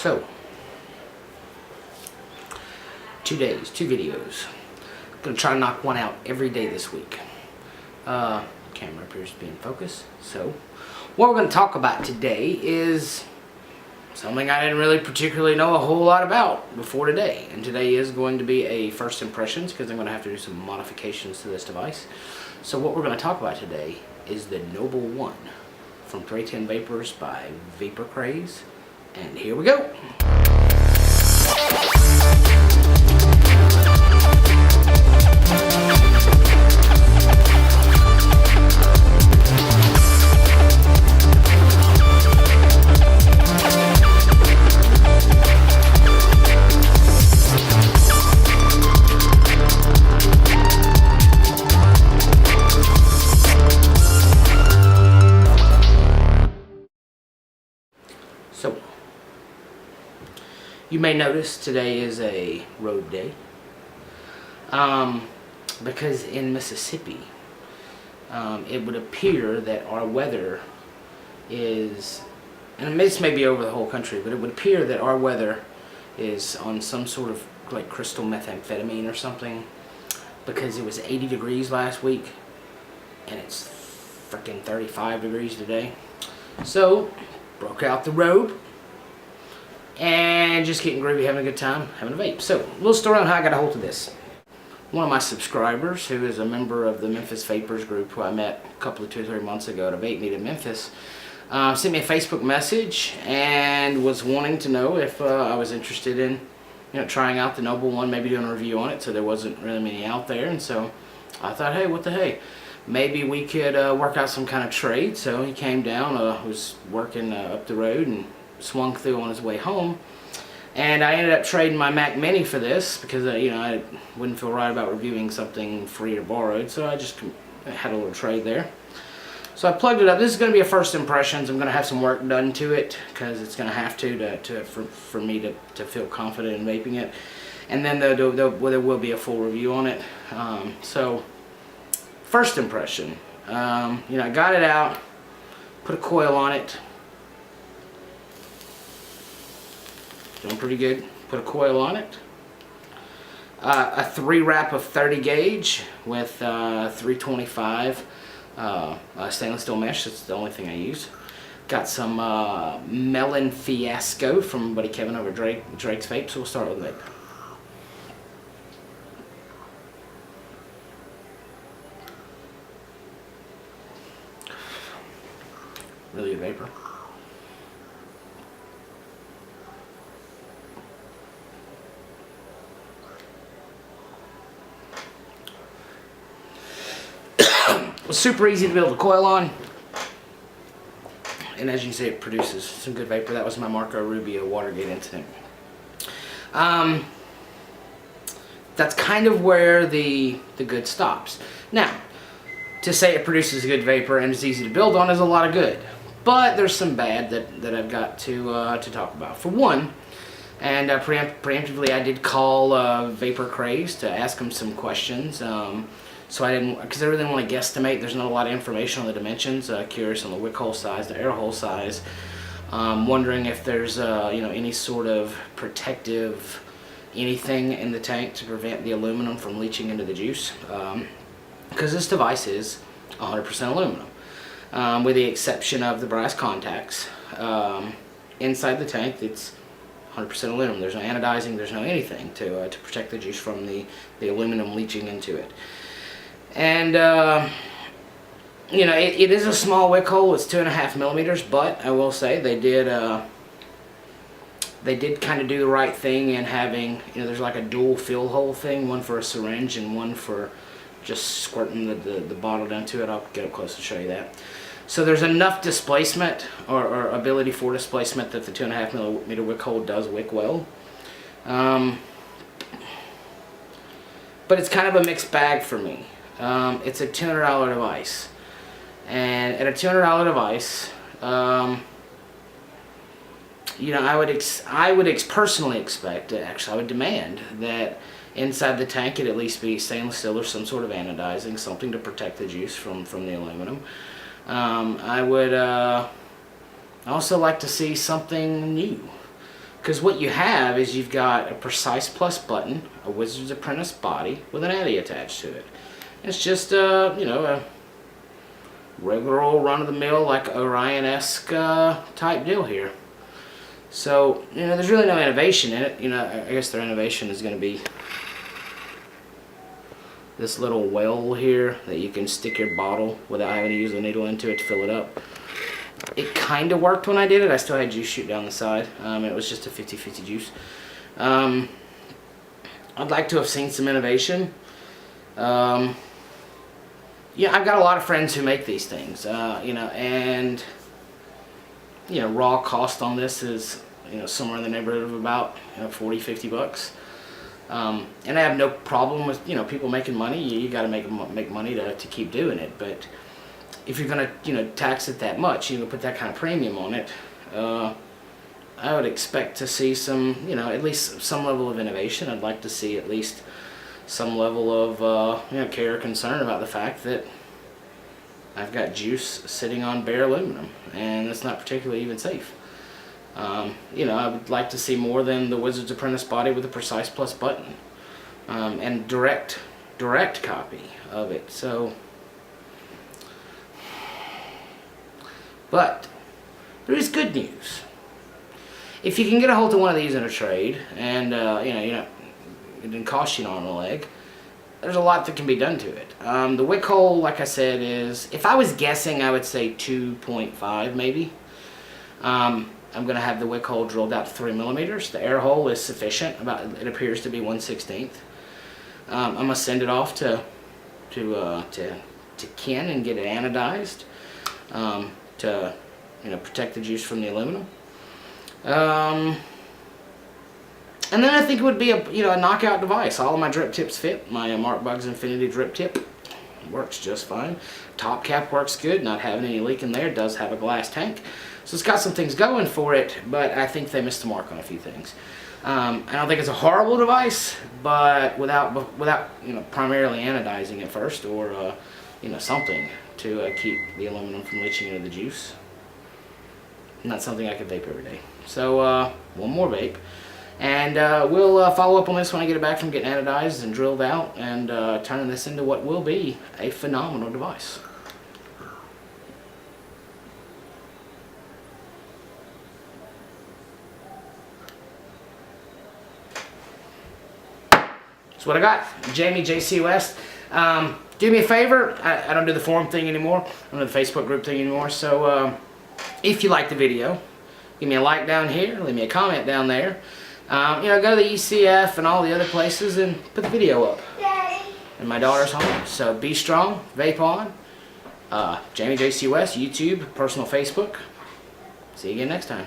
So, 2 days, 2 videos. Gonna try to knock one out every day this week. Camera appears to be in focus. So, what we're gonna talk about today is something I didn't really particularly know a whole lot about before today. And today is going to be a first impressions because I'm gonna have to do some modifications to this device. So what we're gonna talk about today is the Noble 1 from 310 Vapors by VaporCraze. And here we go. So, you may notice today is a road day because in Mississippi it would appear that our weather is, and this may be over the whole country, but it would appear that our weather is on some sort of like crystal methamphetamine or something, because it was 80 degrees last week and it's freaking 35 degrees today. So broke out the robe and just getting groovy, having a good time, having a vape. So, a little story on how I got a hold of this. One of my subscribers, who is a member of the Memphis Vapors group, who I met a couple of 2 or 3 months ago at a vape meet in Memphis, sent me a Facebook message and was wanting to know if I was interested in, trying out the Noble 1, maybe doing a review on it. So there wasn't really many out there, and so I thought, hey, what the hey? Maybe we could work out some kind of trade. So he came down, was working up the road, and swung through on his way home. And I ended up trading my Mac Mini for this because I wouldn't feel right about reviewing something free or borrowed. So I just had a little trade there. So I plugged it up. This is going to be a first impressions. I'm going to have some work done to it because it's going to have for me to feel confident in vaping it. And then there will be a full review on it. So first impression, I got it out, put a coil on it, doing pretty good, put a coil on it, a 3-wrap of 30 gauge with 325 stainless steel mesh. That's the only thing I use. Got some Melon Fiasco from my buddy Kevin over Drake's Vape, so we'll start with vape. Really good vapor. It was super easy to build a coil on, and as you can see, it produces some good vapor. That was my Marco Rubio Watergate incident. That's kind of where the good stops. Now, to say it produces good vapor and is easy to build on is a lot of good. But there's some bad that I've got to talk about. For one, and preemptively, I did call VaporCraze to ask them some questions. So I didn't, because I really didn't want to guesstimate. There's not a lot of information on the dimensions. Curious on the wick hole size, the air hole size. Wondering if there's any sort of protective anything in the tank to prevent the aluminum from leaching into the juice. Because this device is 100% aluminum. With the exception of the brass contacts. Inside the tank, it's 100% aluminum. There's no anodizing, there's no anything to protect the juice from the aluminum leaching into it. And, it is a small wick hole. It's 2.5 millimeters, but I will say they did kind of do the right thing in having, there's like a dual fill hole thing, one for a syringe and one for just squirting the bottle down to it. I'll get up close to show you that. So there's enough displacement or ability for displacement that the 2.5 millimeter wick hole does wick well. But it's kind of a mixed bag for me. It's a $200 device, and at a $200 device, I would personally expect, actually I would demand that inside the tank it at least be stainless steel or some sort of anodizing, something to protect the juice from the aluminum. I would also like to see something new. Because what you have is you've got a precise plus button, a Wizard's Apprentice body with an Addy attached to it. It's just you know, a regular old run-of-the-mill, like Orion-esque type deal here. So, you know, there's really no innovation in it. You know, I guess their innovation is going to be this little well here that you can stick your bottle without having to use a needle into it to fill it up. It kind of worked when I did it. I still had juice shoot down the side. It was just a 50-50 juice. I'd like to have seen some innovation. Yeah, I've got a lot of friends who make these things, you know, and you know, raw cost on this is, you know, somewhere in the neighborhood of about, you know, 40-50 bucks. And I have no problem with, you know, people making money. You got to make money to keep doing it. But if you're gonna, you know, tax it that much, you know, put that kind of premium on it, I would expect to see some, you know, at least some level of innovation. I'd like to see at least some level of you know, care or concern about the fact that I've got juice sitting on bare aluminum, and it's not particularly even safe. You know, I would like to see more than the Wizard's Apprentice body with a precise plus button, and direct copy of it. So, but there is good news. If you can get a hold of one of these in a trade, and you know, it didn't cost you an arm and a leg, there's a lot that can be done to it. The wick hole, like I said, is, if I was guessing, I would say 2.5 maybe. I'm going to have the wick hole drilled out to 3 millimeters. The air hole is sufficient. It appears to be 1/16. I'm going to send it off to Ken and get it anodized to, you know, protect the juice from the aluminum. And then I think it would be a, you know, a knockout device. All of my drip tips fit. My Mark Bugs Infinity drip tip works just fine. Top cap works good, not having any leak in there. It does have a glass tank, so it's got some things going for it, but I think they missed the mark on a few things. I don't think it's a horrible device, but without you know, primarily anodizing it first, or you know, something to keep the aluminum from leaching into the juice, not something I could vape every day. So one more vape. And we'll follow up on this when I get it back from getting anodized and drilled out, and turning this into what will be a phenomenal device. That's what I got. Jamie JC West. Do me a favor. I don't do the forum thing anymore. I don't do the Facebook group thing anymore. So if you like the video, give me a like down here. Leave me a comment down there. You know, go to the ECF and all the other places and put the video up. Daddy. And my daughter's home. So be strong, vape on. Jamie JC West, YouTube, personal Facebook. See you again next time.